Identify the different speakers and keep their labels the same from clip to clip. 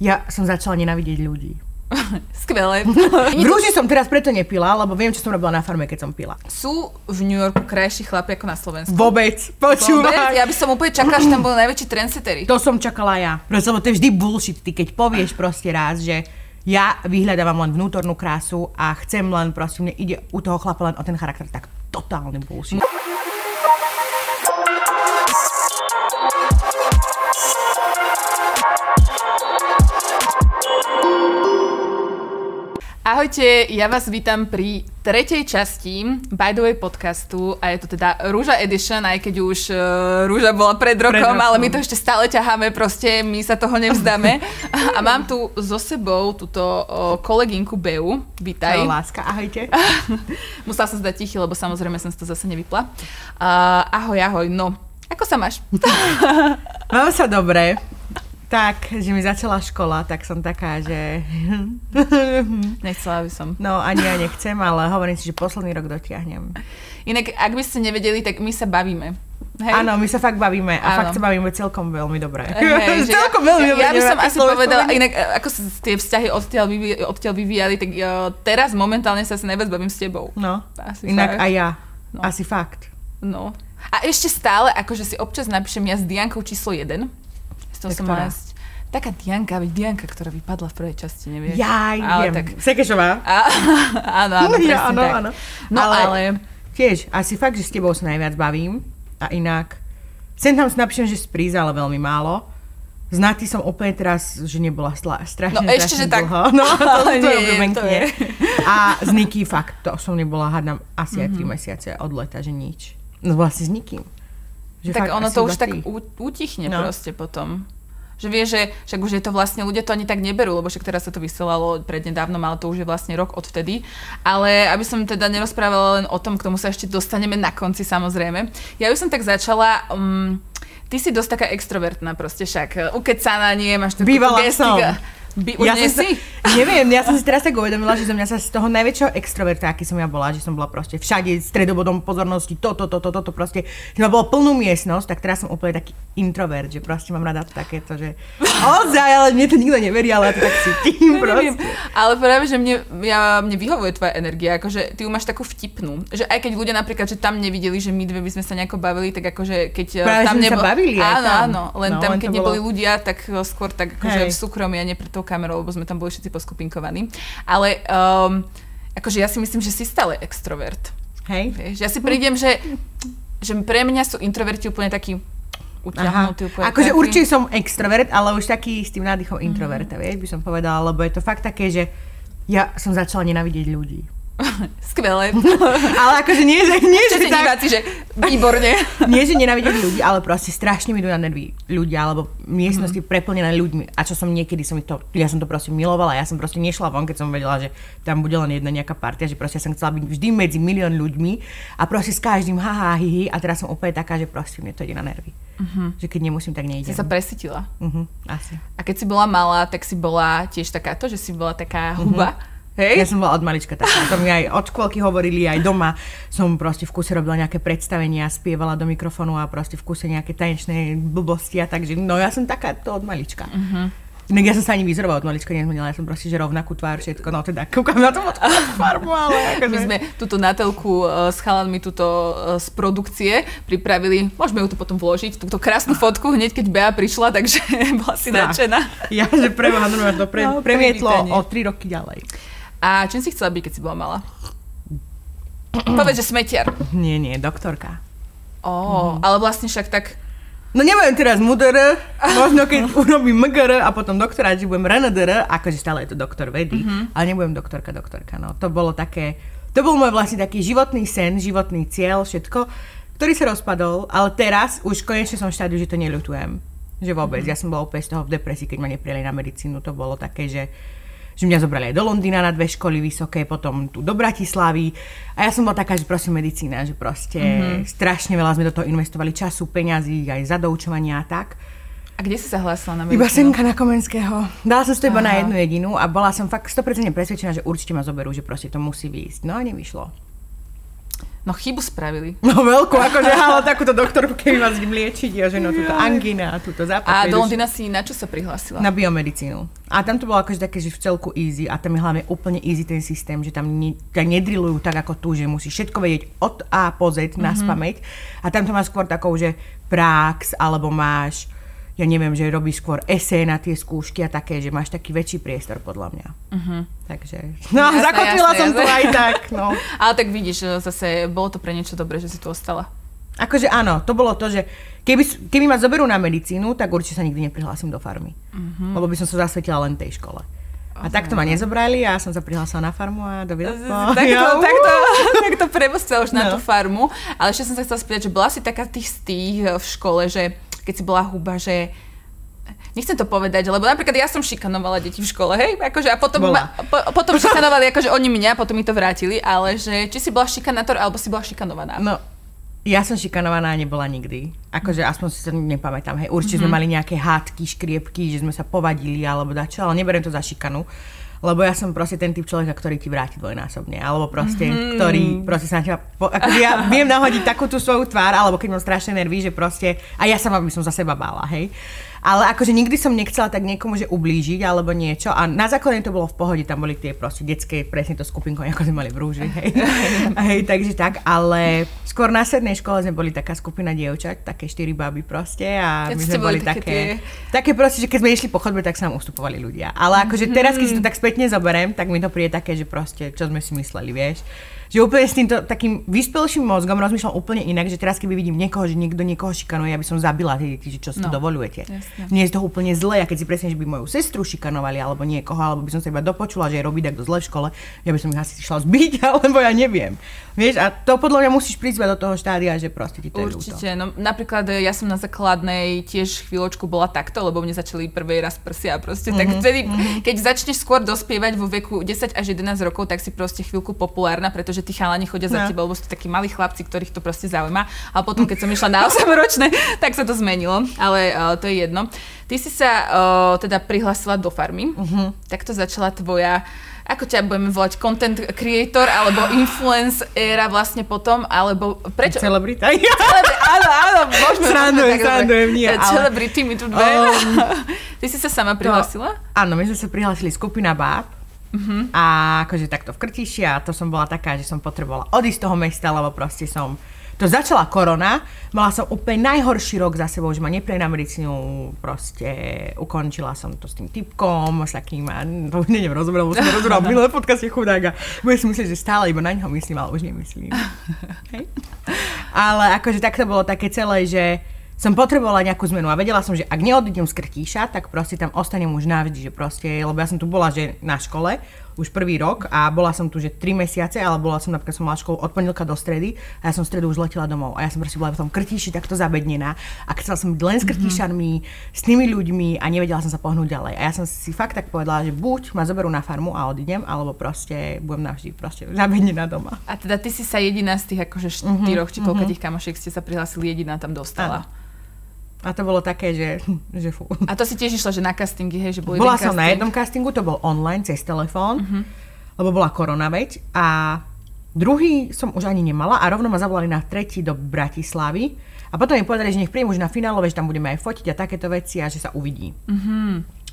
Speaker 1: Ja som začala nenávidieť ľudí.
Speaker 2: Skvelé.
Speaker 1: V Rúži som teraz preto nepila, lebo viem, čo som robila na farme, keď som pila.
Speaker 2: Sú v New Yorku krajší chlapi ako na Slovensku?
Speaker 1: Vôbec. Počúvaj.
Speaker 2: Ja by som úplne čakala, že tam boli najväčší trendsettery.
Speaker 1: To som čakala ja. Lebo to je vždy bullshit. Ty keď povieš proste raz, že ja vyhľadávam len vnútornú krásu a chcem len proste, mne ide u toho chlapa len o ten charakter, tak totálny bullshit.
Speaker 2: Ahojte, ja vás vítam pri tretej časti By the Way podcastu a je to teda Rúža Edition, aj keď už Rúža bola pred rokom, ale my to ešte stále ťaháme, proste my sa toho nevzdáme. A mám tu so sebou túto kolegynku Beu. Vítaj.
Speaker 1: Čau, láska, ahojte.
Speaker 2: Musela som zdať tichý, lebo samozrejme som si to zase nevypla. Ahoj, no, ako sa máš?
Speaker 1: Mám sa dobre. Tak, že mi začala škola, tak som taká, že...
Speaker 2: Nechcela by som.
Speaker 1: No, ani ja nechcem, ale hovorím si, že posledný rok dotiahnem.
Speaker 2: Inak, ak by ste nevedeli, tak my sa bavíme. Hej?
Speaker 1: Áno, my sa fakt bavíme a fakt sa bavíme celkom veľmi dobre.
Speaker 2: Hej,
Speaker 1: celkom veľmi dobre.
Speaker 2: Ja by som asi povedala, inak ako sa tie vzťahy odtiaľ vyvíjali, tak teraz momentálne sa asi najviac bavím s tebou.
Speaker 1: No,
Speaker 2: asi
Speaker 1: inak
Speaker 2: fakt.
Speaker 1: aj ja.
Speaker 2: No.
Speaker 1: Asi fakt.
Speaker 2: No. A ešte stále, akože si občas napíšem ja s Diankou číslo 1. Taká Dianka, ktorá vypadla v prvej časti, nevieš?
Speaker 1: Ja
Speaker 2: ale
Speaker 1: viem.
Speaker 2: Tak...
Speaker 1: Sekešová.
Speaker 2: Áno, presne
Speaker 1: ja,
Speaker 2: tak.
Speaker 1: Áno.
Speaker 2: No ale...
Speaker 1: Tiež, asi fakt, že s tebou sa najviac bavím. A inak... Sem tam si napíšem, že spríz, ale veľmi málo. S Naty som úplne teraz, že nebola strašne
Speaker 2: ešte, že
Speaker 1: dlho.
Speaker 2: Tak.
Speaker 1: No,
Speaker 2: to je.
Speaker 1: A z Niky fakt, to som nebola, hádam, asi aj 3 mesiace od leta, že nič. No vlastne s nikým. Že
Speaker 2: tak ono to už tak
Speaker 1: 3.
Speaker 2: utichne proste potom. Že vieš, že však už je to vlastne, ľudia to ani tak neberú, lebo však teraz sa to vysielalo prednedávnom, ale to už je vlastne rok odvtedy. Ale aby som teda nerozprávala len o tom, k tomu sa ešte dostaneme na konci samozrejme. Ja by som tak začala... Ty si dosť taká extrovertná proste, však ukecaná, nie, máš takú gestika.
Speaker 1: Neviem, ja som si teraz tak uvedomila, že som mňa sa z toho najväčšieho extroverta, aký som ja bola, že som bola proste všade stredobodom pozornosti, toto proste, že ma bolo plnú miestnosť, tak teraz som úplne taký introvert, že proste mám rada takéto, že ozaj, ale mne to nikto neverí, ale ja to tak cítim proste.
Speaker 2: Ale práve, že mne vyhovuje tvoja energia, akože ty ju máš takú vtipnú, že aj keď ľudia napríklad, že tam nevideli, že my dve by sme sa nejako bavili, tak akože keď
Speaker 1: práve
Speaker 2: tam
Speaker 1: neboli.
Speaker 2: Áno, len
Speaker 1: no,
Speaker 2: tam keď neboli
Speaker 1: bolo...
Speaker 2: ľudia, tak skôr tak akože v súkromí a nie pred tou kamerou, lebo sme tam boli všetci poskupinkovaní. Ale akože ja si myslím, že si stále extrovert.
Speaker 1: Hej.
Speaker 2: Vieš, ja si prídem, že pre mňa sú introverti úplne takí utiahnutí.
Speaker 1: Akože určite som extrovert, ale už taký s tým nádychom introverta, vieš, by som povedala, lebo je to fakt také, že ja som začala nenávidieť ľudí.
Speaker 2: Skvelé.
Speaker 1: Ale akože nie, že tak...
Speaker 2: diváci, že výborne.
Speaker 1: Nie, že nenávidieť ľudí, ale proste strašne mi idú na nervy ľudia, alebo miestnosti preplnené ľuďmi. A čo som niekedy, ja som to proste milovala, ja som proste nešla von, keď som vedela, že tam bude len jedna nejaká partia, že proste som chcela byť vždy medzi milión ľuďmi a proste s každým haha, hihi a teraz som úplne taká, že proste mne to ide na nervy. Že keď nemusím, tak nejdem.
Speaker 2: Si sa presítila.
Speaker 1: Asi.
Speaker 2: A keď si bola malá, tak si bola tiež takáto, že si bola taká huba? Hej?
Speaker 1: Ja som bola od malička taká. To mi aj od škôlky hovorili, aj doma som proste v kuse robila nejaké predstavenia, spievala do mikrofónu a proste v kuse nejaké tanečné blbosti a takže no ja som taká to od malička. Inak ja som sa ani výzorovala od malička nezmenila, ja som proste že rovnakú tvár, všetko, no teda kúkam na tom farmu, ale akože...
Speaker 2: My sme túto Natelku s chalanmi z produkcie pripravili, môžeme ju tu potom vložiť, túto krásnu fotku, hneď keď Bea prišla, takže bola si nadšená.
Speaker 1: Ja, že preboha, to premietlo o 3 roky ďalej.
Speaker 2: A čím si chcela byť, keď si bola malá? Povedz, že smetiar.
Speaker 1: Nie, doktorka.
Speaker 2: Ale vlastne však tak...
Speaker 1: No nebudem teraz MUDR, možno keď urobím MGR a potom doktorát, že budem RNDR, akože stále je to doktor vedy, ale nebudem doktorka, no. To bol môj vlastne taký životný sen, životný cieľ, všetko, ktorý sa rozpadol, ale teraz už konečne som v štádiu, že to neľutujem. Že vôbec, ja som bola úplne z toho v depresii, keď ma neprijali na medicínu, to bolo také, že mňa zobrali aj do Londýna na 2 školy vysoké, potom tu do Bratislavy a ja som bola taká, že proste medicína, že proste strašne veľa sme do toho investovali času, peňazí, aj za doučovania a tak.
Speaker 2: A kde si sa hlásila na medicínu?
Speaker 1: Iba semka na Komenského. Dala som si to iba na jednu jedinú a bola som fakt 100% presvedčená, že určite ma zoberú, že proste to musí výjsť. No a nevyšlo.
Speaker 2: No chybu spravili.
Speaker 1: No veľkú, akože halo takúto doktorku, keby vás idem liečiť, a že no túto angína a túto západ.
Speaker 2: A do Londýna si na čo sa prihlásila?
Speaker 1: Na biomedicínu. A tam to bolo akože také, že v celku easy a tam je hlavne úplne easy ten systém, že tam ťa nedrillujú tak ako tu, že musíš všetko vedieť od A po Z na spamäť. A tam to máš skôr takou, že prax, alebo máš, ja neviem, že robíš skôr esej na tie skúšky a také, že máš taký väčší priestor podľa mňa. Takže, no jasné, zakotvila som to aj tak, no.
Speaker 2: Ale tak vidíš, zase bolo to pre niečo dobré, že si tu ostala.
Speaker 1: Akože áno, to bolo to, že keby ma zoberú na medicínu, tak určite sa nikdy neprihlásim do farmy. Lebo by som sa zasvetila len tej škole. A takto ma nezobrali a ja som sa prihlásila na farmu a doviedla.
Speaker 2: Takto premostila už na tú farmu. Ale ešte som sa chcela spýtať, že bola si taká tých v škole, že keď si bola huba, že nechcem to povedať, lebo napríklad ja som šikanovala deti v škole, hej, akože a potom šikanovali akože oni mňa, potom mi to vrátili, ale že či si bola šikanátor, alebo si bola šikanovaná.
Speaker 1: No, ja som šikanovaná a nebola nikdy. Akože aspoň si sa nepamätám, hej, určite sme mali nejaké hádky, škriepky, že sme sa povadili alebo dačo, ale neberiem to za šikanu. Lebo ja som proste ten typ človeka, ktorý ti vráti dvojnásobne, alebo proste, ktorý proste sa na teba... Akože ja viem nahodiť takú tú svoju tvár, alebo keď mám strašné nervy, že proste... A ja sama by som za seba bála, hej. Ale akože nikdy som nechcela tak niekomu, že ublížiť, alebo niečo. A na základne to bolo v pohode, tam boli tie proste detské, presne to skupinko, ako sme mali v rúži, hej. Hej, takže tak, ale skôr na strednej škole sme boli taká skupina dievčat, také 4 baby proste a my sme boli také proste, že keď sme išli po chodbe, tak sa nám ustupovali ľudia. Ale akože teraz, keď si to tak spätne zoberiem, tak mi to príde také, že proste, čo sme si mysleli, vieš. Že úplne s týmto takým vyspelším mozgom rozmýšľam úplne inak, že teraz keby vidím niekoho, že niekto niekoho šikanuje, ja by som zabila tie deti, že čo si to dovoľujete. Nie je to úplne zle, a keď si presne, že by moju sestru šikanovali alebo niekoho, alebo by som sa iba dopočula, že robí takto zle v škole, ja by som ich asi šla zbiť, alebo ja neviem. Vieš, a to podľa mňa musíš prísť do toho štádia, že proste ti to je ľúto.
Speaker 2: Určite, no napríklad ja som na základnej tiež chvíľočku bola takto, lebo mne začali prvý raz prsia proste, tak vtedy, keď začneš skôr dospievať vo veku 10 až 11 rokov, tak si proste chvíľku populárna, pretože tí chalani chodia za tebou, lebo sú takí malí chlapci, ktorých to proste zaujíma. A potom, keď som išla na 8-ročné, tak sa to zmenilo, ale to je jedno. Ty si sa teda prihlásila do farmy, tak to začala tvoja, ako ťa budeme volať, content creator, alebo influence éra vlastne potom, alebo prečo?
Speaker 1: Celebrita.
Speaker 2: Áno, môžeme.
Speaker 1: Srandujem, nie.
Speaker 2: Celebrity, my tu dve. Ty si sa sama prihlásila?
Speaker 1: Áno, my sme sa prihlásili skupina báb. A akože takto v Krtíši a to som bola taká, že som potrebovala odísť z toho mesta, lebo proste to začala korona, mala som úplne najhorší rok za sebou, že ma neprejde na medicínu, proste ukončila som to s tým typkom, s takým, to už neviem rozoberať, lebo som rozoberala v minulé podcaste chudáka, bude si myslieť, že stále iba na neho myslím, ale už nemyslím. Hej. Ale akože tak to bolo také celé, že som potrebovala nejakú zmenu a vedela som, že ak neodídem z Krtíša, tak proste tam ostanem už navždy, že proste, lebo ja som tu bola, že na škole, už prvý rok a bola som tu, že 3 mesiace, ale bola som napríklad, som mala školu od pondelka do stredy a ja som v stredu už letela domov a ja som proste bola v tom Krtíši takto zabednená a chcela som byť len s Krtíšanmi, s tými ľuďmi a nevedela som sa pohnúť ďalej. A ja som si fakt tak povedala, že buď ma zoberú na farmu a odídem, alebo proste budem navždy proste zabednená doma.
Speaker 2: A teda ty si sa jediná z tých akože 4 či koľko tých kamošiek ste sa prihlásili, jediná tam dostala.
Speaker 1: A to bolo také, že fú.
Speaker 2: A to si tiež išla, že na castingy, hej, že bol
Speaker 1: bola som casting. Na jednom castingu, to bol online, cez telefón, lebo bola korona, veď. A druhý som už ani nemala a rovno ma zavolali na tretí do Bratislavy. A potom mi povedali, že nech príjem už na finálové, že tam budeme aj fotiť a takéto veci a že sa uvidí.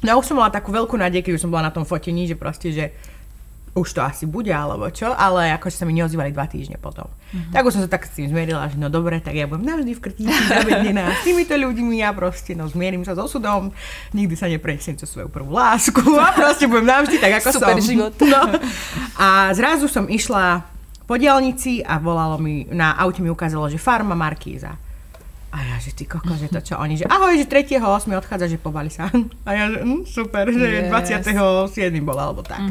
Speaker 1: No a už som mala takú veľkú nádej, keď už som bola na tom fotení, že proste, že už to asi bude, alebo čo, ale akože sa mi neozývali 2 týždne potom. Tak už som sa tak s tým zmierila, že no dobre, tak ja budem navždy v Krtíši zabednená s týmito ľuďmi a proste zmierim sa s osudom, nikdy sa nepresiem cez svoju prvú lásku a proste budem navždy tak, ako
Speaker 2: super
Speaker 1: som.
Speaker 2: Život.
Speaker 1: No. A zrazu som išla po diaľnici a volalo mi, na aute mi ukázalo, že farma Markíza. A ja, že ty koko, že to čo oni, že ahoj, že 3.8. odchádza, že pobali sa. A ja, že super, že 27. bola, alebo tak.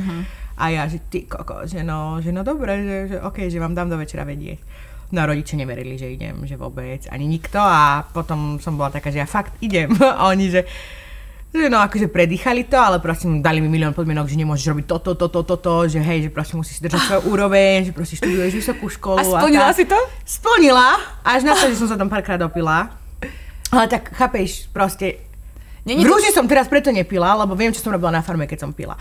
Speaker 1: A ja, že ty koko, že no dobre, že okej, že vám dám do večera vedieť. No a rodiče neverili, že idem, že vôbec, ani nikto a potom som bola taká, že ja fakt idem. A oni, že no akože predýchali to, ale prosím, dali mi milión podmienok, že nemôžeš robiť toto, že hej, že proste musíš držať svoju úroveň, že proste študuješ vysokú školu.
Speaker 2: A splnila si to?
Speaker 1: Splnila, až na to, že som sa tam párkrát dopila. Ale tak chápeš, proste v rúži som teraz preto nepila, lebo viem, čo som robila na farme, keď som pila.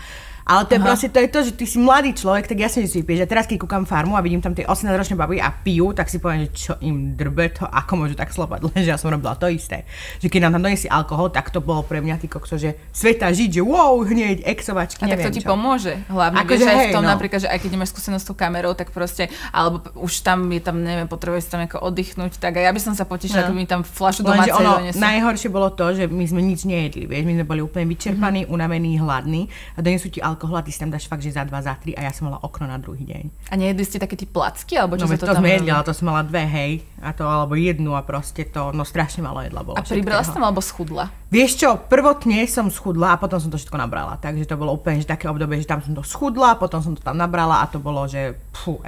Speaker 1: Ale to je proste, to je to, že ty si mladý človek, tak jasne, že si vypiješ. A teraz, keď kúkam Farmu a vidím tam tie 18-ročné baby a pijú, tak si poviem, že čo im drbe to, ako môžu tak slopať, lenže ja som robila to isté. Že keď nám tam donesli alkohol, tak to bolo pre mňa ty kokso, že sveta žiť, že wow, hneď, exovačky,
Speaker 2: neviem. A tak to ti pomôže. Hlavne,
Speaker 1: ako
Speaker 2: vieš, aj v tom
Speaker 1: no.
Speaker 2: napríklad, že aj keď nemáš skúsenosť s tou kamerou, tak proste, alebo už tam je tam, neviem, potrebuješ tam ako oddychnúť, tak aj ja by som sa potešila, keby mi tam fľašu domácej donesli.
Speaker 1: Najhoršie bolo to, že my sme nič nejedli, vieš, my sme boli úplne vyčerpaní, unavení, hladní a donesú ti alkohol a ty si tam dáš fakt, že za 2, za 3 a ja som mala okno na druhý deň.
Speaker 2: A nejedli ste také tie placky, alebo čo
Speaker 1: no,
Speaker 2: sa to tam
Speaker 1: sme jedli, ale to som mala 2, hej, a to alebo jednu a proste to, no strašne malo jedla bolo.
Speaker 2: A pribrala si tam alebo schudla?
Speaker 1: Vieš čo, prvotne som schudla a potom som to všetko nabrala, takže to bolo úplne že také obdobie, že tam som to schudla, potom som to tam nabrala a to bolo, že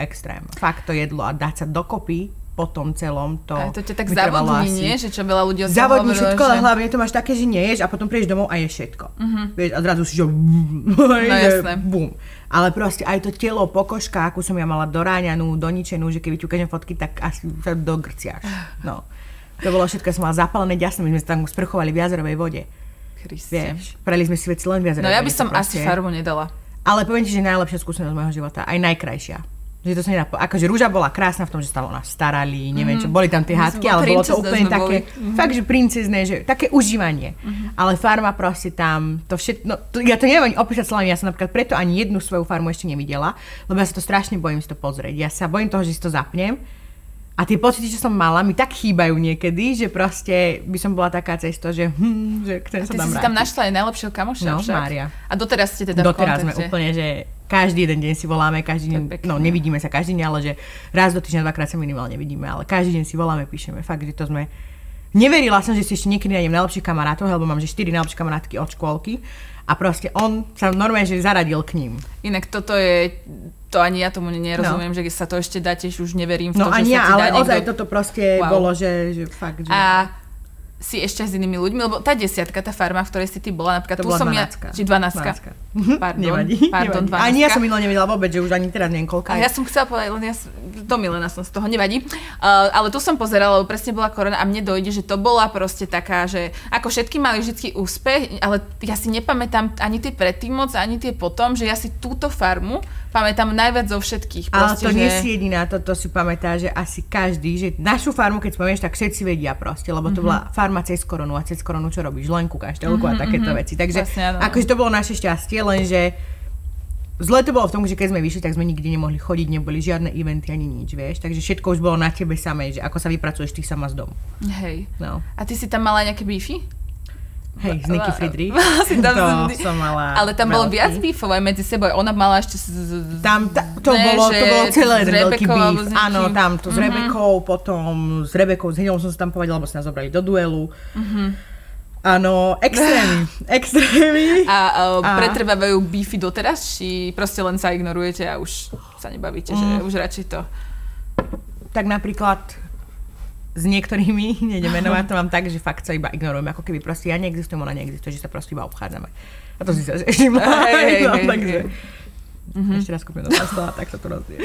Speaker 1: extrém. Fakt to jedlo a dať sa dokopy po tom celom to.
Speaker 2: A to ťa tak zavodní, nie? Že čo veľa ľudí o tom
Speaker 1: zavodní
Speaker 2: hovorilo,
Speaker 1: všetko,
Speaker 2: že...
Speaker 1: ale hlavne to máš také, že neješ a potom prídeš domov a ješ všetko. Vieš, a zrazu si, že
Speaker 2: no jasné.
Speaker 1: Bum. Ale proste aj to telo, pokožka, akú som ja mala doráňanú, doničenú, že keby ti ukážem fotky, tak asi sa dogrciaš. No. To bolo všetko, ja som mala zapálené ďasné, my sme tam sprchovali v jazerovej vode.
Speaker 2: Kriste.
Speaker 1: Vieš, prali sme si veci len v jazerovej vode.
Speaker 2: No ja by som asi Farmu nedala.
Speaker 1: Ale poviem ti, že najlepšia skúsenosť môjho života, aj najkrajšia. Že to sa nedá, akože Rúža bola krásna v tom, že stále nás starali, neviem čo, boli tam tie hádky, ale bolo to úplne také, fakt, že princezné, že také užívanie. Ale Farma proste tam, to všetko, no, ja to neviem ani opísať slovami, ja som napríklad preto ani jednu svoju farmu ešte nevidela, lebo ja sa to strašne bojím si to pozrieť. Ja sa bojím toho, že si to zapnem a tie pocity, čo som mala, mi tak chýbajú niekedy, že proste by som bola taká cesto, že chcem sa tam vrátiť.
Speaker 2: Ty si tam našla aj najlepšieho kamoša,
Speaker 1: no,
Speaker 2: však?
Speaker 1: Mária.
Speaker 2: A doteraz ste teda v kontakte?
Speaker 1: Doteraz sme úplne, že každý jeden deň si voláme, každý deň, no nevidíme sa každý deň, ale že raz do týždňa, 2-krát sa minimálne vidíme, ale každý deň si voláme, píšeme, fakt, že to sme... Neverila som, že si ešte niekedy nájdem najlepších kamarátov, lebo mám, že 4 najlepšie kamarátky od škôlky a proste on sa normálne, že zaradil k ním.
Speaker 2: Inak toto je... To ani ja tomu nerozumiem, že sa to ešte dá, tiež už neverím v to,
Speaker 1: no,
Speaker 2: že sa ti dá
Speaker 1: ale
Speaker 2: niekto...
Speaker 1: ozaj toto proste bolo, že fakt, že...
Speaker 2: A si ešte s inými ľuďmi, lebo tá 10, tá Farma, v ktorej si ty bola, napríklad
Speaker 1: to
Speaker 2: tu
Speaker 1: bola
Speaker 2: som
Speaker 1: 12.
Speaker 2: Či 12. Pardon, 12.
Speaker 1: Ani ja som minula nevedela vôbec, že už ani teraz neviem koľko.
Speaker 2: A ja som chcela povedať, len do Milena som z toho, nevadí. Ale tu som pozerala, lebo presne bola korona a mne dojde, že to bola proste taká, že ako všetky mali vždycky úspech, ale ja si nepamätám ani tie predtým moc, ani tie potom, že ja si túto Farmu pamätám najviac zo všetkých.
Speaker 1: Proste, ale to nie si jediná, to si pamätá, že asi každý, že našu farmu, keď spomieš, tak všetci vedia proste, lebo to bola farma cez koronu a cez koronu čo robíš? Len kúkaš telku a takéto veci. Takže
Speaker 2: vlastne,
Speaker 1: akože to bolo naše šťastie, lenže zle to bolo v tom, že keď sme vyšli, tak sme nikdy nemohli chodiť, neboli žiadne eventy ani nič, vieš. Takže všetko už bolo na tebe samej, že ako sa vypracuješ ty sama z domu.
Speaker 2: Hej.
Speaker 1: No.
Speaker 2: A ty si tam mala nejaké beefy?
Speaker 1: Hej, z Niky Friedrich.
Speaker 2: To
Speaker 1: som mala.
Speaker 2: Ale tam bolo viac beefov aj medzi sebou. Ona mala ešte to bolo celé jeden veľký beef. Áno, tam to s Rebekou, potom s Rebekou, s Hedou som sa tam povedala, lebo sa nás zobrali do duelu. Áno, extrémy. A pretrvávajú beefy doteraz, či proste len sa ignorujete a už sa nebavíte, že už radšej to...
Speaker 1: Tak napríklad s niektorými, nejdem menovať, to mám tak, že fakt sa iba ignorujem, ako keby proste ja neexistujem, ona neexistuje, že sa proste iba obchádzame. A to si sa všimla. Takže ešte raz kúpim do stola, tak sa to rozdie.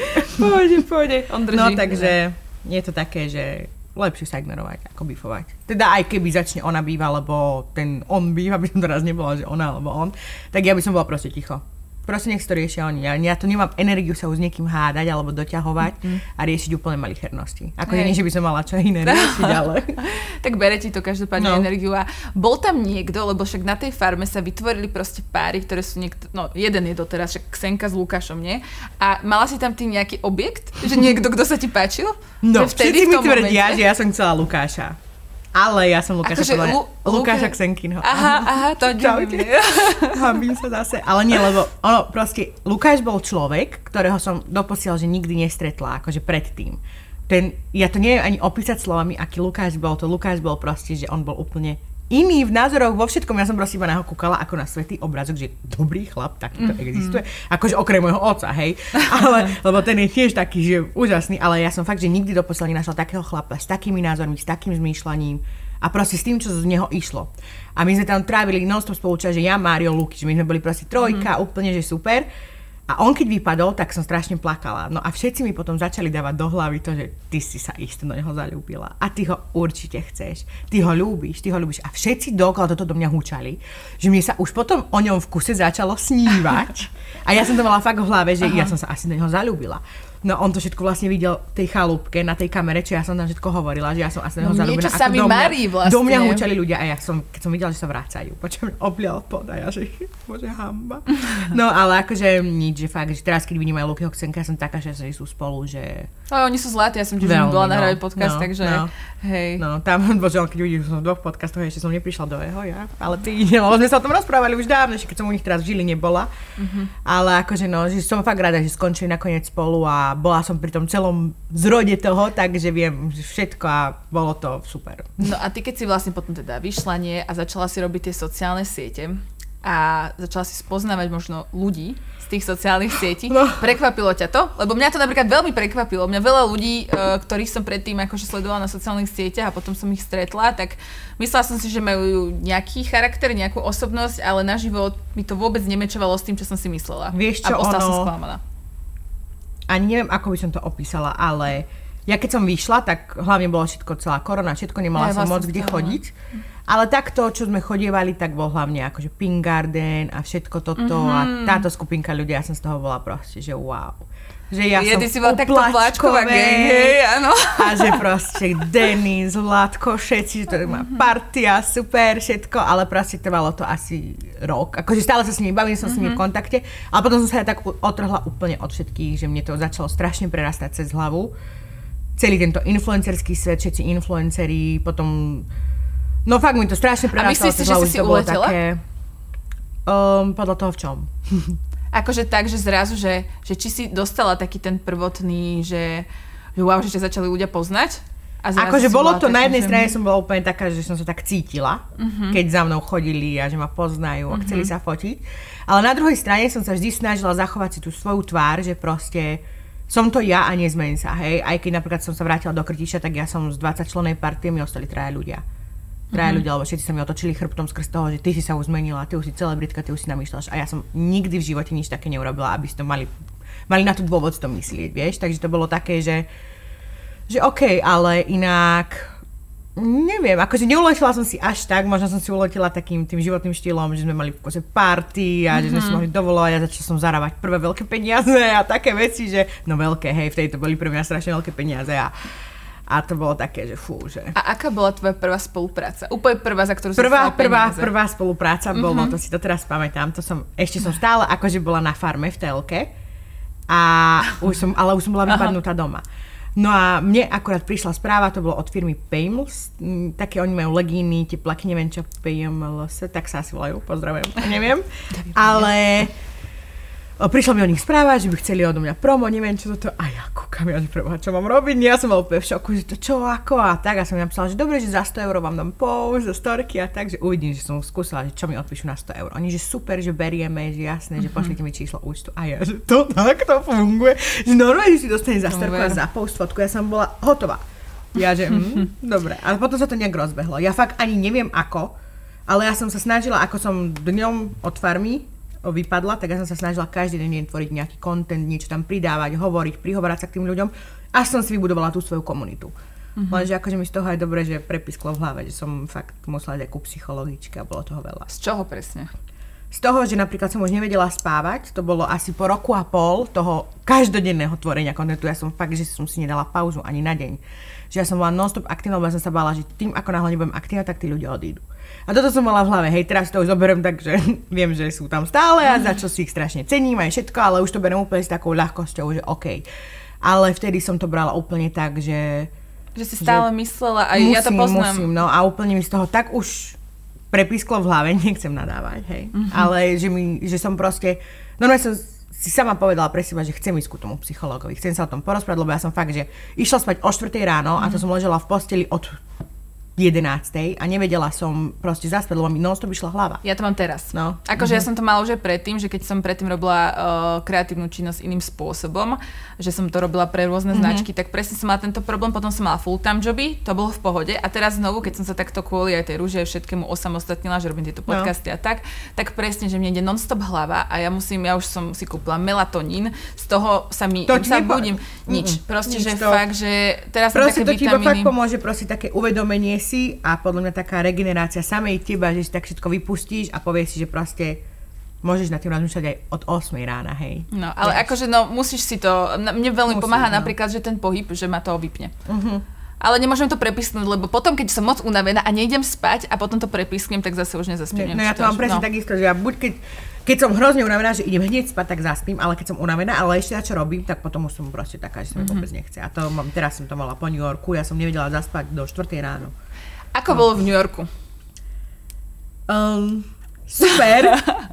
Speaker 2: Pôjde, on drží.
Speaker 1: No takže je to také, že lepšie sa ignorovať, ako bífovať. Teda aj keby začne ona býva, alebo ten on býva, aby som teraz nebola, že ona alebo on, tak ja by som bola proste ticho. Proste nech si to riešia oni. Ja to nemám energiu sa už s niekým hádať alebo doťahovať a riešiť úplne malichernosti. Ako nie, že by som mala čo iné riešiť, ale...
Speaker 2: Tak bere ti to každopádne energiu. A bol tam niekto, lebo však na tej farme sa vytvorili proste páry, ktoré sú jeden je doteraz, však Ksenka s Lukášom, nie? A mala si tam ty nejaký objekt? Že niekto, kto sa ti páčil?
Speaker 1: No, všetci mi tvrdia, že ja som chcela Lukáša. Ale ja som Lukáša povedala. Lukáša Ksenkinho.
Speaker 2: Aha, to
Speaker 1: Hambím sa zase. Ale nie, lebo ono proste, Lukáš bol človek, ktorého som doposiaľ, že nikdy nestretla, akože predtým. Ja to neviem ani opísať slovami, aký Lukáš bol. To Lukáš bol proste, že on bol úplne iný v názoroch, vo všetkom. Ja som proste iba na ho kúkala ako na svätý obrázok, že dobrý chlap, takýto existuje. Akože okrem môjho otca, hej. Ale, lebo ten je tiež taký, že úžasný, ale ja som fakt, že nikdy doposiaľ nenašla takého chlapa s takými názormi, s takým zmýšľaním a proste s tým, čo z neho išlo. A my sme tam trávili non-stop spolučasť, že ja, Mário, Luky, že my sme boli proste trojka, úplne, že super. A on keď vypadol, tak som strašne plakala. No a všetci mi potom začali dávať do hlavy to, že ty si sa isto do neho zaľúbila. A ty ho určite chceš. Ty ho ľúbiš. A všetci dookola toto do mňa húčali, že mne sa už potom o ňom v kuse začalo snívať. A ja som to mala fakt v hlave, že ja som sa asi do neho zaľúbila. No on to všetko vlastne videl v tej chalúbke, na tej kamere, čo ja som tam všetko hovorila, že ja som asi do neho zaľúbená.
Speaker 2: Niečo sa mi marí vlastne.
Speaker 1: Do mňa húčali ľudia a keď som videla, že sa vracajú, počujem, oblial pod a ja, že bože, hamba. No ale akože nič, že fakt, že teraz keď vidím aj Lukyho Ksenka, ja som taká, že sú spolu, že...
Speaker 2: No, oni sú zlatí, ja som tiež bola nahrávať podcast, takže hej.
Speaker 1: No, tam, bože, keď vidím, že som v 2 podcastoch, ešte som neprišla do jeho, ja, ale ty, lebo sme sa o tom rozprávali už dávno, keď som u nich teraz v Žiline nebola, ale akože no, že som fakt rada, že skončili nakoniec spolu a bola som pri tom celom zrode toho, takže viem všetko a bolo to super.
Speaker 2: No a ty keď si vlastne potom teda vyšla nie a začala si robiť tie sociálne siete a začala si spoznávať možno ľudí z tých sociálnych sietí, prekvapilo ťa to? Lebo mňa to napríklad veľmi prekvapilo. Mňa veľa ľudí, ktorých som predtým akože sledovala na sociálnych sieťach a potom som ich stretla, tak myslela som si, že majú nejaký charakter, nejakú osobnosť, ale na život mi to vôbec nemečovalo s tým, čo som si myslela.
Speaker 1: Vieš čo,
Speaker 2: a ostala som sklamaná.
Speaker 1: Ani neviem, ako by som to opísala, ale ja keď som vyšla, tak hlavne bolo všetko, celá korona, všetko, nemala som moc kde chodiť. Ale takto, čo sme chodievali, tak bol hlavne akože Pink Garden a všetko toto a táto skupinka ľudí, ja som z toho bola proste, že wow. Že ja som
Speaker 2: ty si bola takto vláčková gang, hej, áno.
Speaker 1: A že proste Denis, Vládko, všetci, že to má partia, super, všetko, ale proste trvalo to asi rok. Akože stále sa s nimi bavím, som s nimi v kontakte, ale potom som sa ja tak otrhla úplne od všetkých, že mne to začalo strašne prerastať cez hlavu. Celý tento influencerský svet, všetci influenceri, potom... No fakt mi to strašne prerastalo cez hlavu, že to bolo také... Podľa toho v čom?
Speaker 2: Akože tak, že zrazu, že či si dostala taký ten prvotný, že wow, že ťa začali ľudia poznať?
Speaker 1: Akože bolo to, na jednej strane som bola úplne taká, že som sa tak cítila, keď za mnou chodili a že ma poznajú a chceli sa fotiť. Ale na druhej strane som sa vždy snažila zachovať si tú svoju tvár, že proste som to ja a nezmeň sa, hej. Aj keď napríklad som sa vrátila do Krtiša, tak ja som z 20 člennej partie, mi ostali 3 ľudia. Ľudia, lebo všetci sa mi otočili chrbtom skrz toho, že ty si sa už zmenila, ty už si celebritka, ty už si namýšľaš. A ja som nikdy v živote nič také neurobila, aby ste mali na to dôvod to myslieť, vieš. Takže to bolo také, že okej, ale inak neviem, akože neuletila som si až tak, možno som si uletila takým tým životným štýlom, že sme mali party a že sme si mohli dovolovať a začala som zarábať prvé veľké peniaze a také veci, že no veľké, hej, vtedy to boli pre mňa strašne veľké peniaze a to bolo také, že fú, že...
Speaker 2: A aká bola tvoja prvá spolupráca? Úplne prvá, za ktorú si dostala peniaze? Prvá
Speaker 1: spolupráca bolo, to si to teraz pamätám, ešte som stále akože bola na farme v telke ale už som bola vypadnutá doma. No a mne akurát prišla správa, to bolo od firmy Paymls, také oni majú legíny, teplaky, neviem čo, PMLS, tak sa asi volajú, pozdravujem, neviem, ale... Prišla mi o nich správa, že by chceli odo mňa promo, neviem čo toto, a ja kúkam, ja preboha, čo mám robiť, ja som bol úplne v šoku, že to čo, ako a tak, a som mi napísala, že dobre, že za 100 € vám dám post, za storky a tak, že uvidím, že som skúsila, že čo mi odpíšu na 100 €. Oni, že super, že berieme, že jasné, že pošlite mi číslo účtu, a ja, že to takto funguje, že normálne, že si dostane za storku a za post fotku, ja som bola hotová. Ja, že dobre, ale potom sa to nejak rozbehlo, ja fakt ani neviem ako, ale ja som sa snažila, ako som dňom od farmy vypadla, tak ja som sa snažila každý deň tvoriť nejaký content, niečo tam pridávať, hovoriť, prihovárať sa k tým ľuďom, až som si vybudovala tú svoju komunitu. Lenže akože mi z toho aj dobre, že prepisklo v hlave, že som fakt musela ísť aj ku psychologičke a bolo toho veľa.
Speaker 2: Z čoho presne?
Speaker 1: Z toho, že napríklad som už nevedela spávať, to bolo asi po roku a pol toho každodenného tvorenia kontentu. Ja som fakt, že som si nedala pauzu ani na deň. Že ja som bola non-stop aktívna, lebo ja som sa bála, že tým, ako náhle nebudem aktívna, tak tí ľudia odídu. A toto som mala v hlave, hej, teraz to už zoberiem tak, že viem, že sú tam stále a za čo si ich strašne cením aj všetko, ale už to beriem úplne s takou ľahkosťou, že okej. Ale vtedy som to brala úplne tak, že...
Speaker 2: Že si stále myslela a ja to poznám.
Speaker 1: Musím, no a úplne mi z toho tak už prepisklo v hlave, nechcem nadávať, hej. Ale že som proste... Normálne som si sama povedala pre seba, že chcem ísť ku tomu psychológovi, chcem sa o tom porozprávať, lebo ja som fakt, že išla spať o 4 ráno a to som ležela v posteli od 11. a nevedela som proste zaspať, lebo mi non-stop išla hlava.
Speaker 2: Ja to mám teraz.
Speaker 1: No.
Speaker 2: Akože ja som to mala už aj predtým, že keď som predtým robila kreatívnu činnosť iným spôsobom, že som to robila pre rôzne značky, tak presne som mala tento problém, potom som mala full-time joby, to bolo v pohode a teraz znovu, keď som sa takto kvôli aj tej rúže všetkému osamostatnila, že robím tieto podcasty a tak presne, že mne ide non-stop hlava a ja už som si kúpila melatonín, z toho sa budím nič. Proste, že
Speaker 1: to.
Speaker 2: Fakt, že teraz som také
Speaker 1: to
Speaker 2: vitamíny.
Speaker 1: Proste to ti fakt pomôže, proste také uvedomenie si a podľa mňa taká regenerácia samej teba, že si tak všetko vypustíš a povieš si, že proste môžeš na tým rozmýšľať aj od 8 rána, hej.
Speaker 2: No, ale akože musíš si to, mne veľmi pomáha napríklad, že ten pohyb, že ma to vypne. Ale nemôžem to prepisknúť, lebo potom, keď som moc unavená a nejdem spať a potom to prepisknem, tak zase už nezaspím.
Speaker 1: No ja to mám presne takisto, že ja buď keď som hrozne unavená, že idem hneď spať, tak zaspím, ale keď som unavená, ale ešte na čo robím, tak potom už som proste taká, že sa mi vôbec nechce. A to teraz som to mala po New Yorku, ja som nevedela zaspať do 4 ráno.
Speaker 2: Ako bolo v New Yorku?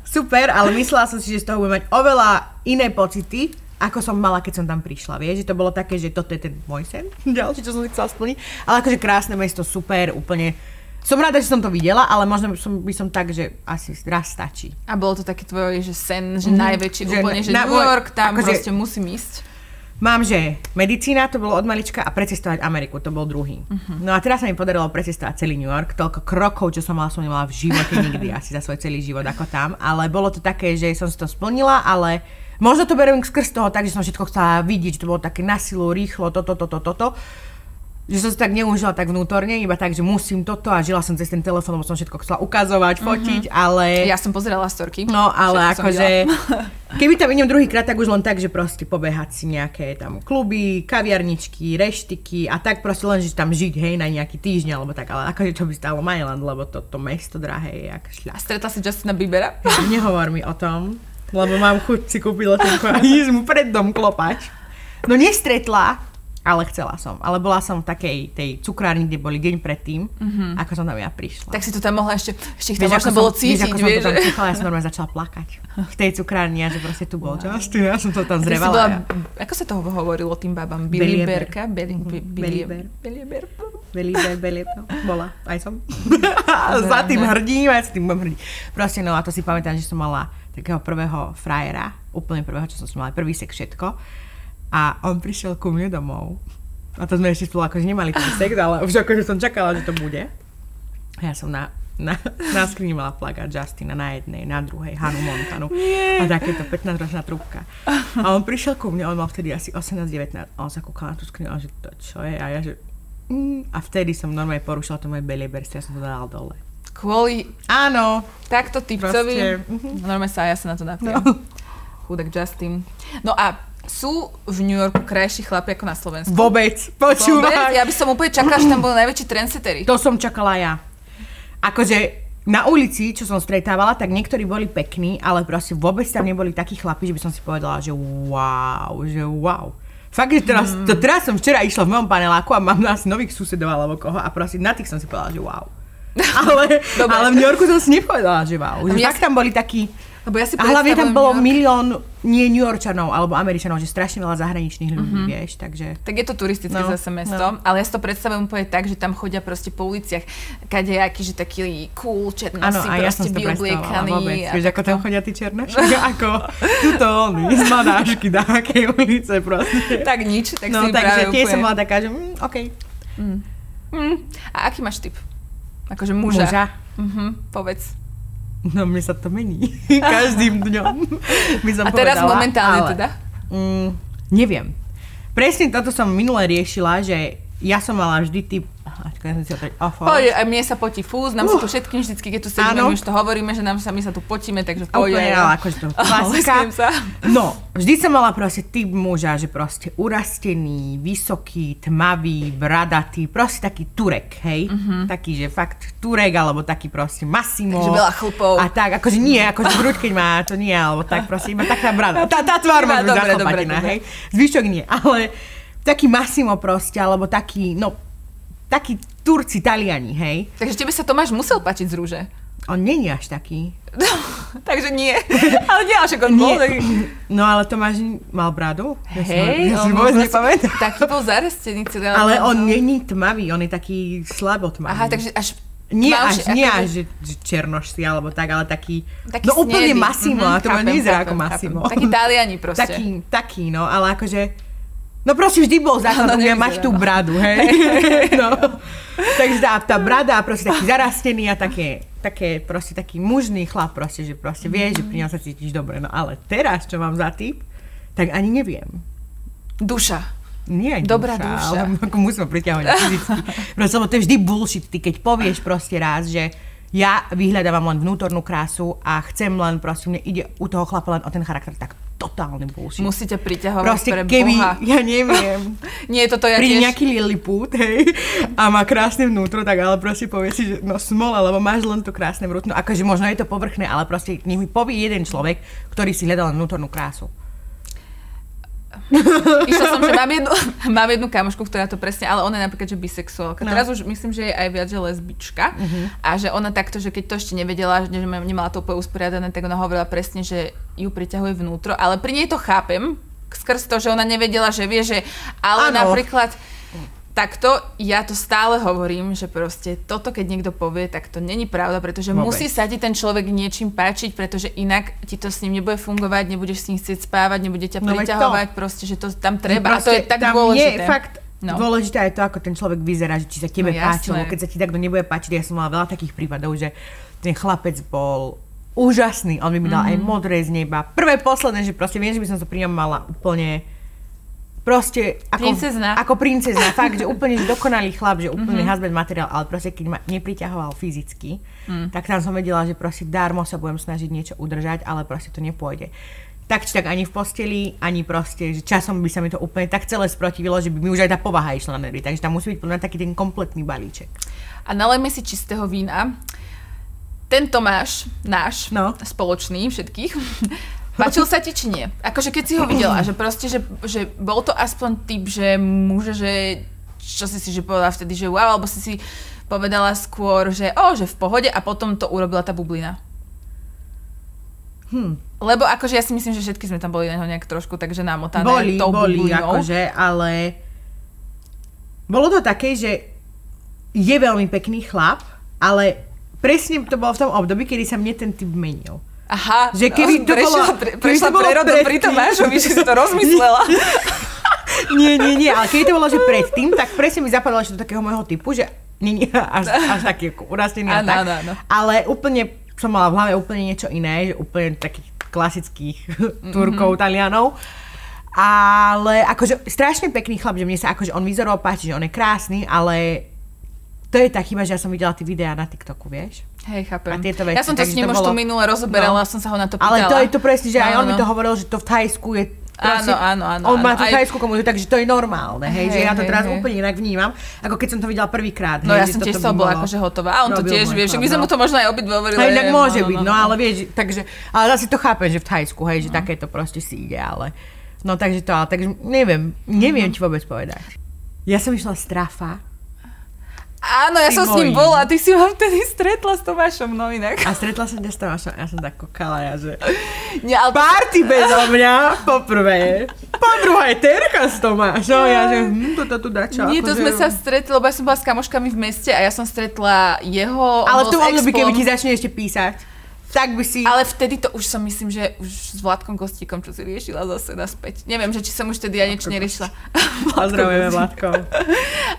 Speaker 1: Super, ale myslela som si, že z toho budem mať oveľa iné pocity, ako som mala, keď som tam prišla. Vieš, že to bolo také, že toto je ten môj sen, ďalší, čo som si chcela splniť. Ale akože krásne mesto, super, úplne. Som rada, že som to videla, ale možno by som tak, že asi raz stačí.
Speaker 2: A bolo to taký tvoj, že sen, že najväčší úplne, že New York, tam proste musím ísť.
Speaker 1: Mám, že medicína, to bolo od malička a precestovať Ameriku, to bol druhý. No a teraz sa mi podarilo precestovať celý New York, toľko krokov, čo som nemala v živote nikdy, asi za svoj celý život ako tam, ale bolo to také, že som si to splnila, ale možno to beriem skrz toho tak, že som všetko chcela vidieť, že to bolo také na silu, rýchlo, toto. Že som si tak neužila tak vnútorne, iba tak, že musím toto a žila som cez ten telefón, lebo som všetko chcela ukazovať, fotiť, ale...
Speaker 2: Ja som pozerala storky.
Speaker 1: No, ale akože... Keby tam idem druhýkrát, tak už len tak, že proste pobehať si nejaké tam kluby, kaviarničky, reštiky a tak proste len, že tam žiť, hej, na nejaký týždeň, alebo tak, ale akože čo by stálo Mailand, lebo to mesto drahé je jak šľak.
Speaker 2: A stretla si Justina Biebera?
Speaker 1: Nehovor mi o tom, lebo mám chuť si kúpiť letenku a ísť mu pred dom klopať. No nestretla, ale chcela som. Ale bola som v takej tej cukrárni, kde boli deň predtým, ako som tam ja prišla.
Speaker 2: Tak si to tam mohla ešte to možno bolo cítiť,
Speaker 1: vieš, som to tam cíchala, ja som normálne začala plakať. V tej cukrárni, že proste tu bol Justin, ja som to tam zrevala.
Speaker 2: Ako sa toho hovorilo tým babám? Belieberka?
Speaker 1: Belieber. Bola, aj som. Za tým hrdím, aj s tým budem hrdí. Proste, no a to si pamätám, že som mala takého prvého frajera, úplne prvého, čo som mala, prvý sex všetko. A on prišiel ku mne domov. A to sme ešte spolu akože nemali ten sex, ale už akože som čakala, že to bude. A ja som na skrini mala plagát Justina na jednej, na druhej, Hanu Montanu. A takéto 15-ročná trúbka. A on prišiel ku mne, on mal vtedy asi 18-19. A on sa kúkal na tú skrinu, a že to čo je? A ja že... A vtedy som normálne porušila to moje belieberstvo, ja som to dala dole.
Speaker 2: Kvôli...
Speaker 1: Áno.
Speaker 2: Takto typcovi. Normálne sa ja sa na to napijem. No. Chudák Justin. No a sú v New Yorku krajší chlapi ako na Slovensku?
Speaker 1: Vôbec, počúvaj.
Speaker 2: Ja by som úplne čakala, že tam boli najväčší trendsettery.
Speaker 1: To som čakala ja. Akože na ulici, čo som stretávala, tak niektorí boli pekní, ale proste vôbec tam neboli takí chlapi, že by som si povedala, že wow. Fakt, že teraz som včera išla v mojom paneláku a mám asi nových susedov alebo koho a proste na tých som si povedala, že wow. Ale v New Yorku som si nepovedala, že wow. Že fakt tam boli takí...
Speaker 2: Lebo ja si
Speaker 1: a hlavne tam bolo milión nie New Yorkčanov alebo Američanov, že strašne veľa zahraničných ľudí, vieš, takže...
Speaker 2: Tak je to turistické zase mesto, ale ja si to predstavujem úplne tak, že tam chodia proste po uliciach kadejaký, že taký cool černosi, proste vyobliekaný.
Speaker 1: Vieš, ako tam chodia tí černoši? Ako tuto oni, z Madášky, dákej ulice proste.
Speaker 2: Tak nič, tak si
Speaker 1: takže tiež som bola taká, že okej.
Speaker 2: A aký máš typ? Akože muža? Povedz.
Speaker 1: No, mne sa to mení. Každým dňom by som povedala.
Speaker 2: A teraz momentálne teda?
Speaker 1: Neviem. Presne toto som minule riešila, že ja som mala vždy typ...
Speaker 2: Poď, aj mne sa potí fúz, nám sa tu všetkým vždycky, keď tu sedíme, my už to hovoríme, že my sa tu potíme, takže poď.
Speaker 1: Úplne, ale akože to klasika. No, vždy som mala proste typ muža, že proste urastený, vysoký, tmavý, bradatý, proste taký Turek, hej? Taký, že fakt Turek, alebo taký proste Massimo.
Speaker 2: Takže veľa chlpov.
Speaker 1: A tak, akože nie, akože hruď, keď má, to nie, alebo tak proste iba taká brada. Tá tvár má byť zachlpatená, hej? Zvyšok nie, ale taký Massimo proste, alebo taký, no, takí Turci, Taliani, hej?
Speaker 2: Takže tebe sa Tomáš musel páčiť z rúže.
Speaker 1: On není až taký.
Speaker 2: Takže nie. Ale nie, však on bol taký.
Speaker 1: No ale Tomáš mal bradu?
Speaker 2: Hej,
Speaker 1: ja si vôbec nepamätám.
Speaker 2: Taký bol zarestený celý.
Speaker 1: Ale on není tmavý, on je taký slabo tmavý.
Speaker 2: Aha, takže až...
Speaker 1: Nie až, že černošský alebo tak, ale taký no
Speaker 2: snedý.
Speaker 1: úplne Massimo, a to ma nevyzerá ako Massimo.
Speaker 2: Taký Taliani proste.
Speaker 1: Taký, no, ale akože, no proste vždy bol základ mať tú bradu, hej. No. Takže tá brada, proste taký zarastený a také proste taký mužný chlap, proste, že proste vieš, že pri ňom sa cítiš dobre. No ale teraz, čo mám za typ, tak ani neviem.
Speaker 2: Duša.
Speaker 1: Nie
Speaker 2: dobrá duša.
Speaker 1: Ale ako musím priťahovať fyzicky. Proste, lebo to je vždy bullshit. Ty keď povieš proste raz, že ja vyhľadávam len vnútornú krásu a chcem len proste, mne ide u toho chlapa len o ten charakter, tak totálny bullshit.
Speaker 2: Musíte priťahovať
Speaker 1: proste,
Speaker 2: pre
Speaker 1: keby,
Speaker 2: Boha.
Speaker 1: Ja neviem.
Speaker 2: Nie, toto ja
Speaker 1: príde
Speaker 2: tiež.
Speaker 1: Nejaký Lilliput, hej, a má krásne vnútro, tak ale proste povie si, že no smola, lebo máš len to krásne vnútro. Akože možno je to povrchné, ale proste nech mi povie jeden človek, ktorý si hľadal len vnútornú krásu.
Speaker 2: Išla som, že mám jednu kamošku, ktorá to presne, ale ona je napríklad, že bisexuálka. No. Teraz už myslím, že je aj viac, že lesbička. A že ona takto, že keď to ešte nevedela, že nemala to úplne usporiadané, tak ona hovorila presne, že ju priťahuje vnútro. Ale pri nej to chápem, skrz to, že ona nevedela, že vie, že... Ale napríklad... Takto ja to stále hovorím, že proste toto, keď niekto povie, tak to není pravda, pretože musí sa ti ten človek niečím páčiť, pretože inak ti to s ním nebude fungovať, nebudeš s ním chcieť spávať, nebude ťa priťahovať, proste, že to tam treba. A to je tak dôležité.
Speaker 1: Je fakt dôležité aj to, ako ten človek vyzerá, že či sa tebe páči, lebo keď sa ti takto nebude páčiť, ja som mala veľa takých prípadov, že ten chlapec bol úžasný, on by mi dal aj modré z neba. Prvé, posledné, že proste viem, že by som sa pri ňom mala úplne proste ako princezna, fakt, že úplne dokonalý chlap, že úplne husband materiál, ale proste keď ma nepriťahoval fyzicky, tak tam som vedela, že proste darmo sa budem snažiť niečo udržať, ale proste to nepôjde. Tak či tak ani v posteli, ani proste, že časom by sa mi to úplne tak celé sprotivilo, že by mi už aj tá povaha išla na nervy, takže tam musí byť podľa taký ten kompletný balíček.
Speaker 2: A nalejme si čistého vína. Ten Tomáš, náš, spoločný všetkých, páčil sa ti, či nie? Akože keď si ho videla, že proste, že bol to aspoň typ, že muže, že čo si že povedala vtedy, že wow, alebo si povedala skôr, že že v pohode a potom to urobila tá bublina. Lebo akože ja si myslím, že všetky sme tam boli na neho nejak trošku takže namotané tou bublinou.
Speaker 1: Akože, ale bolo to také, že je veľmi pekný chlap, ale presne to bolo v tom období, kedy sa mne ten typ menil.
Speaker 2: Aha,
Speaker 1: že keby to
Speaker 2: prešla preroda pri Tomášovi, že si to rozmyslela.
Speaker 1: Nie, ale keby to bolo, že predtým, tak presne mi zapadalo, že do takého môjho typu, že nie až taký urastený a tak. Áno. Ale úplne som mala v hlave úplne niečo iné, že úplne takých klasických Turkov, Talianov. Ale akože strašne pekný chlap, že mne sa akože on vyzeroval páči, že on je krásny, ale to je tá chyba, že ja som videla tie videá na TikToku, vieš?
Speaker 2: Hej, chápem.
Speaker 1: Veci,
Speaker 2: ja som to s ním už tu minule rozoberala, som sa ho na to pýtala.
Speaker 1: Ale to je to presne, že aj on mi to hovoril, že to v Thajsku je proste,
Speaker 2: áno.
Speaker 1: On má tú thajskú komunitu, takže to je normálne, hej, že ja to teraz úplne inak vnímam, ako keď som to videla prvýkrát.
Speaker 2: No ja som tiež to bola akože hotová. A on to tiež vie, však by sme mu to možno aj obidve hovorili.
Speaker 1: Hej, tak môže byť, no ale vieš, takže, ale zase to chápem, že v Thajsku, hej, že takéto proste si ide, ale, no takže to, ale takže neviem ti vôbec povedať. Ja som išla z Trafa.
Speaker 2: Áno, ja som s ním bola, ty si ma vtedy stretla s Tomášom, no inak.
Speaker 1: A stretla som ťa s Tomášom, ja som tak kokala, že...
Speaker 2: Nie, ale...
Speaker 1: Party bezo mňa, poprvé. Po druhé, Terka s Tomášom, ja že toto tu dačo.
Speaker 2: Nie, to sme sa stretli, lebo ja som bola s kamoškami v meste a ja som stretla jeho...
Speaker 1: Ale v tom období, keby ti začne ešte písať. Tak by si...
Speaker 2: Ale vtedy to už som myslím, že už s Vládkom Kostíkom, čo si riešila zase naspäť. Neviem, že či som už vtedy ja niečo neriešila.
Speaker 1: Pozdravujeme Vládko.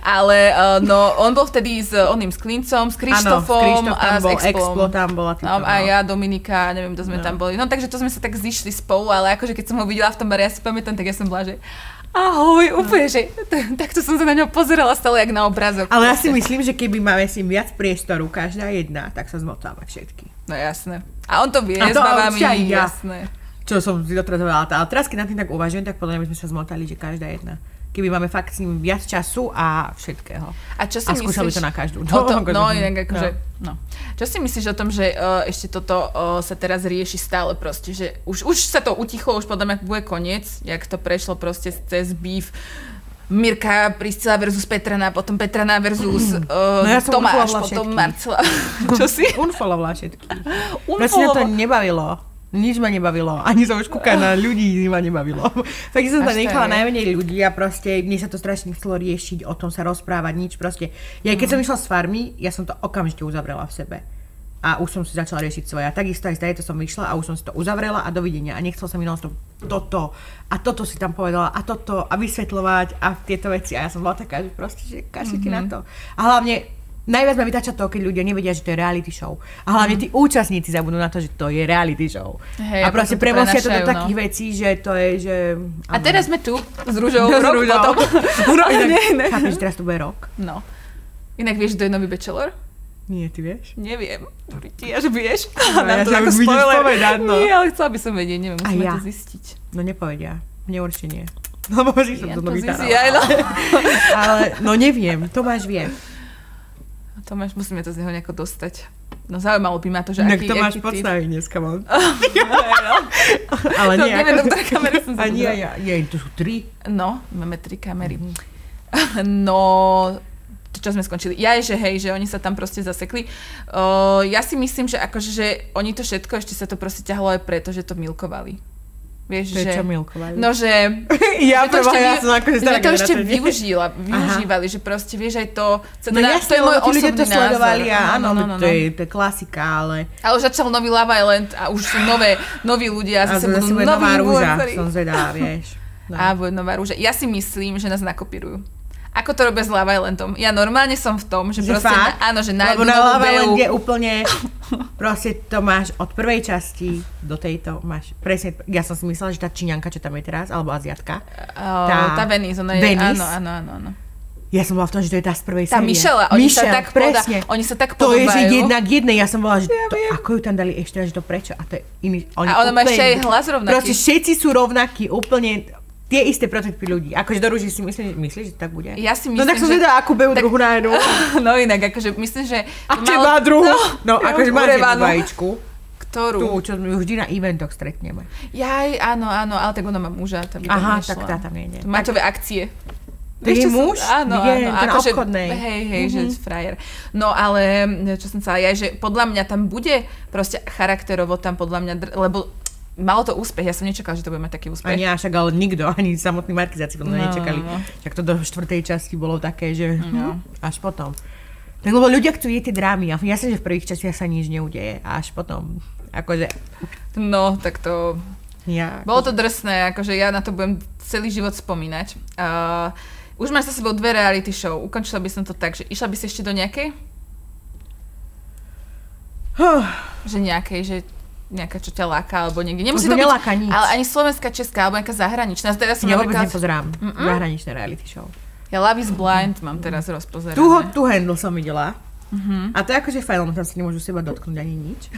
Speaker 2: Ale no, on bol vtedy s Klincom, s Krištofom a s
Speaker 1: Explo tam bola.
Speaker 2: A ja, Dominika, neviem, to sme tam boli. No takže to sme sa tak zišli spolu, ale akože keď som ho videla v tom bare, ja si pamätám, tak ja som bola, že ahoj, úplne, že takto som sa na ňo pozerala stále jak na obrázok.
Speaker 1: Ale ja si myslím, že keby máme si viac priestoru, každá jedna, tak sa zmotáme všetky.
Speaker 2: No jasné. A on to vie s babami, jasné.
Speaker 1: Čo som si doteraz hovorila. Ale teraz, keď na tým tak uvažujem, tak podľa mňa by sme sa zmotali, že každá jedna. Keby máme fakt s ním viac času a všetkého.
Speaker 2: A čo si myslíš? A
Speaker 1: skúšali to na každú.
Speaker 2: Inak akože, no. Čo si myslíš o tom, že ešte toto sa teraz rieši stále proste, že už sa to utichlo, už podľa mňa bude koniec, jak to prešlo proste cez beef Mirka, Priscila versus Petrana, potom Petrana versus
Speaker 1: ja som
Speaker 2: Tomáš,
Speaker 1: unfollowovala
Speaker 2: potom
Speaker 1: všetkých.
Speaker 2: Marcela. Čo si?
Speaker 1: Unfollowovala všetky. Proste mňa to nebavilo. Nič ma nebavilo. Ani sa už kúka na ľudí ma nebavilo. Tak som tam nechala najmenej ľudí a proste mne sa to strašne chcelo riešiť, o tom sa rozprávať, nič proste. Ja keď som išla z farmy, ja som to okamžite uzavrela v sebe. A už som si začala riešiť svoje. A takisto aj z tejto som vyšla a už som si to uzavrela a dovidenia. A nechcela som mi toto a toto si tam povedala a toto a vysvetľovať a tieto veci. A ja som bola taká, že proste, že kašlite na to. A hlavne najviac ma vytáča to, keď ľudia nevedia, že to je reality show. A hlavne tí účastníci zabudnú na to, že to je reality show.
Speaker 2: Hej,
Speaker 1: a proste premosia to do takých vecí, že to je, že...
Speaker 2: A teraz sme tu s Ružou, rok potom.
Speaker 1: Chápeš, teraz to bude rok?
Speaker 2: No. Inak vieš, kto je nový Bachelor?
Speaker 1: Nie, ty vieš?
Speaker 2: Neviem. Ty až vieš?
Speaker 1: No, ja sa už vidíš povedať, no.
Speaker 2: Nie, ale chcela by som vedieť, neviem, musíme to zistiť.
Speaker 1: No nepovedia. Mne určite nie. Lebo že som to novítala. Ale, no neviem, Tomáš vie.
Speaker 2: Tomáš, musíme to z neho nejako dostať. No zaujímalo by ma to, že
Speaker 1: aký Tomáš podstaví dneska mám. Ale
Speaker 2: nie.
Speaker 1: Nie,
Speaker 2: neviem, do ktorej kamery som
Speaker 1: sa pozrela. Nie, to sú 3.
Speaker 2: No, máme 3 kamery. No... čo sme skončili. Že hej, že oni sa tam proste zasekli. Ja si myslím, že akože, že oni to všetko, ešte sa to proste ťahalo aj preto, že to milkovali. Vieš,
Speaker 1: to
Speaker 2: že...
Speaker 1: čo milkovali?
Speaker 2: No, že...
Speaker 1: ja to
Speaker 2: ešte využívali, že proste, vieš, aj to...
Speaker 1: No jasne, to je môj osobný názor. Sledovali a áno, to je klasika, ale...
Speaker 2: Ale už začal nový Love Island a už sú noví ľudia a zase budú noví
Speaker 1: nová rúža, som zvedá, vieš.
Speaker 2: No. A bude nová rúža. Ja si myslím, že nás nakopírujú. Ako to robia s Love Islandom? Ja normálne som v tom, že proste, áno, že nájdu novú
Speaker 1: Lebo na Love Island je úplne, proste to máš od prvej časti do tejto, máš presne, ja som si myslela, že tá Číňanka, čo tam je teraz, alebo Aziatka.
Speaker 2: Tá Venice, ona je, áno.
Speaker 1: Ja som bola v tom, že to je tá z prvej série.
Speaker 2: Tá Michelle, oni sa tak podobajú.
Speaker 1: To je, že jedna k jednej, ja som bola, že to, ako ju tam dali ešte, že to prečo, a to je iný.
Speaker 2: A ona má ešte aj hlas rovnaký.
Speaker 1: Proste všetci sú rovnakí, úplne... Tie isté prototypy ľudí. Akože do Rúži si myslíš, že tak bude?
Speaker 2: Ja si myslím,
Speaker 1: no tak som zvedá, akú bejú druhu na jednu.
Speaker 2: No inak, akože myslím, že...
Speaker 1: A čo má druhu? No akože má jednu vajíčku.
Speaker 2: Ktorú?
Speaker 1: Tú, čo my vždy na eventoch stretneme.
Speaker 2: Áno, ale tak ona má muža.
Speaker 1: Aha, tak tá tam nie.
Speaker 2: Maťové akcie.
Speaker 1: To je muž?
Speaker 2: Áno,
Speaker 1: ten
Speaker 2: akože,
Speaker 1: obchodnej.
Speaker 2: Hej, že frajer. No ale, čo som chcela, že podľa mňa tam bude proste charakterovo tam podľa mňa, lebo malo to úspech, ja som nečakala, že to bude mať taký úspech.
Speaker 1: Ani ja, však ale nikto, ani samotní markizáci podľa nečakali. Však to do 4. časti bolo také, že až potom. Tak lebo ľudia chcú tie drámy a jasne, že v prvých častiach sa nič neudeje a až potom, akože...
Speaker 2: No, tak to... Bolo to drsné, akože ja na to budem celý život spomínať. Už máš za sebou 2 reality show, ukončila by som to tak, že išla by si ešte do nejakej? Že nejakej, že... nejaká, čo ťa láka, alebo niekde. Nemusí to byť,
Speaker 1: nič.
Speaker 2: Ale ani slovenská, česká, alebo nejaká zahraničná. Teraz som
Speaker 1: ja vôbec nepozerám zahraničné reality show.
Speaker 2: Ja Love is Blind mám teraz rozpozerané.
Speaker 1: Tu handle som videla. A to je akože fajn, lebo tam si nemôžu seba dotknúť ani nič.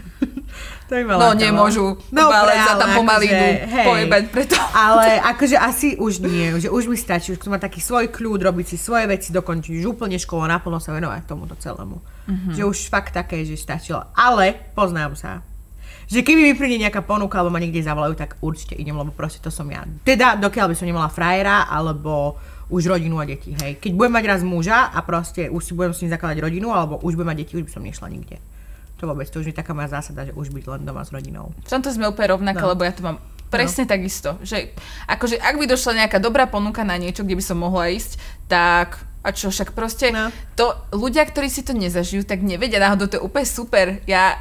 Speaker 1: To je
Speaker 2: no nemôžu, ale sa tam pomaly idú pojebať preto.
Speaker 1: Ale akože asi už nie, že už mi stačí, už má taký svoj kľud, robiť si svoje veci, dokončiť už úplne školu a naplno sa venovať tomuto celému. Že už fakt také, že stačilo. Ale poznám sa. Že keby mi príde nejaká ponuka, alebo ma niekde zavolajú, tak určite idem, lebo proste to som ja. Teda, dokiaľ by som nemala frajera, alebo už rodinu a deti, hej. Keď budem mať raz muža a proste už si budem s ním zakladať rodinu, alebo už budem mať deti, už by som nešla nikde. To vôbec, to už je taká moja zásada, že už byť len doma s rodinou.
Speaker 2: V tomto sme úplne rovnaké, lebo ja to mám presne takisto. Že, akože, ak by došla nejaká dobrá ponuka na niečo, kde by som mohla ísť, tak... A čo, však proste, to ľudia, ktorí si to nezažijú, tak nevedia, náhodou to je úplne super. Ja...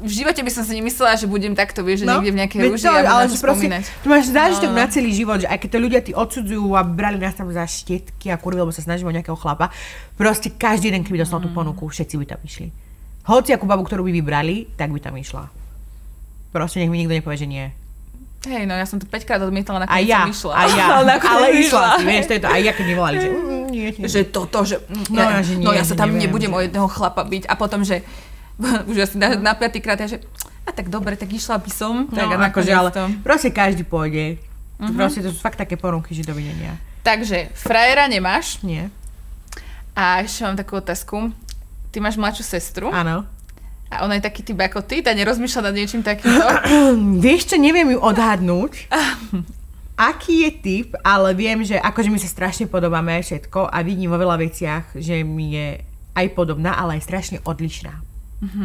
Speaker 2: V živote by som si nemyslela, že budem takto, vieš, že niekde v nejakej rúži a budem na to spomínať.
Speaker 1: Tu máš zážitok na celý život, že aj keď to ľudia ty odsudzujú a brali nás tam za štetky a kurvy, lebo sa snažíme o nejakého chlapa, proste každý jeden, keby dostal tú ponuku, všetci by tam išli. Hoci akú babu, ktorú by vybrali, tak by tam išla. Proste nech mi nikto nepovie, že nie.
Speaker 2: Hej, no ja som to 5-krát odmietala, nakoniec som išla.
Speaker 1: A ja, ale išla si, vieš, to je to, aj ja keď nevolali, že nie.
Speaker 2: Že toto, že ja sa tam nebudem o jedného chlapa byť a potom, že už asi na 5. krát, že a tak dobre, tak išla by som.
Speaker 1: Tak akože, ale proste každý pôjde. Proste to sú fakt také ponuky, že dovidenia.
Speaker 2: Takže, frajera nemáš?
Speaker 1: Nie.
Speaker 2: A ešte mám takú otázku. Ty máš mladšiu sestru?
Speaker 1: Áno.
Speaker 2: A ona je taký typ ako ty? Tá nerozmýšľa nad niečím takýmto?
Speaker 1: Vieš čo, neviem ju odhadnúť. aký je typ, ale viem, že akože my sa strašne podobáme aj všetko a vidím vo veľa veciach, že mi je aj podobná, ale aj strašne odlišná.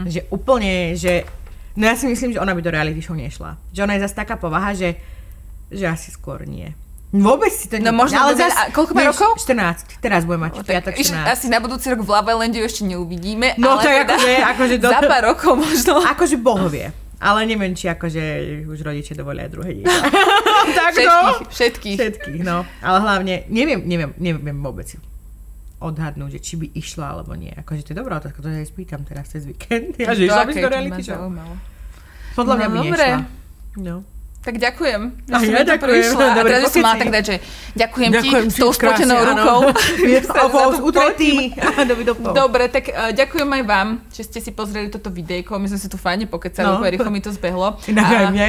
Speaker 1: Že úplne, že... No ja si myslím, že ona by do reality show nešla. Že ona je zase taká povaha, že asi skôr nie. Vôbec si to
Speaker 2: No možno, ale koľko má rokov?
Speaker 1: 14. Teraz bude mať piatok 14.
Speaker 2: Asi na budúci rok v Love Islande ešte neuvidíme,
Speaker 1: no,
Speaker 2: ale
Speaker 1: to je akože
Speaker 2: za pár rokov možno.
Speaker 1: Akože bohovie. Ale neviem, či akože už rodiče dovolia druhé dieťa. Všetkých, no. Ale hlavne, neviem vôbec odhadnúť, že či by išla alebo nie. Akože to je dobrá otázka, to ja spýtam teraz cez víkend. Ja, že išla by si do reality show. Podľa mňa by nešla. No.
Speaker 2: Tak ďakujem.
Speaker 1: A ja ďakujem.
Speaker 2: A teraz by som mala tak dať, že ďakujem ti s tou spotenou rukou. Dobre, tak ďakujem aj vám, že ste si pozreli toto videjko. My sme si tu fajne pokecali, úplne rýchlo mi to zbehlo.
Speaker 1: Inak aj mne.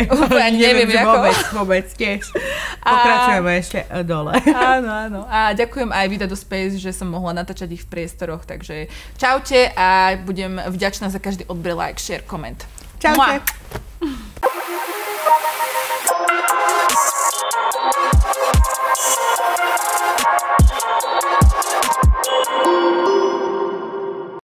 Speaker 2: Neviem, ako.
Speaker 1: Vôbec, tiež. Pokračujeme ešte dole.
Speaker 2: Áno. A ďakujem aj Vida do Space, že som mohla natáčať ich v priestoroch. Takže čaute a budem vďačná za každý odber, like, share, koment.
Speaker 1: Čaute.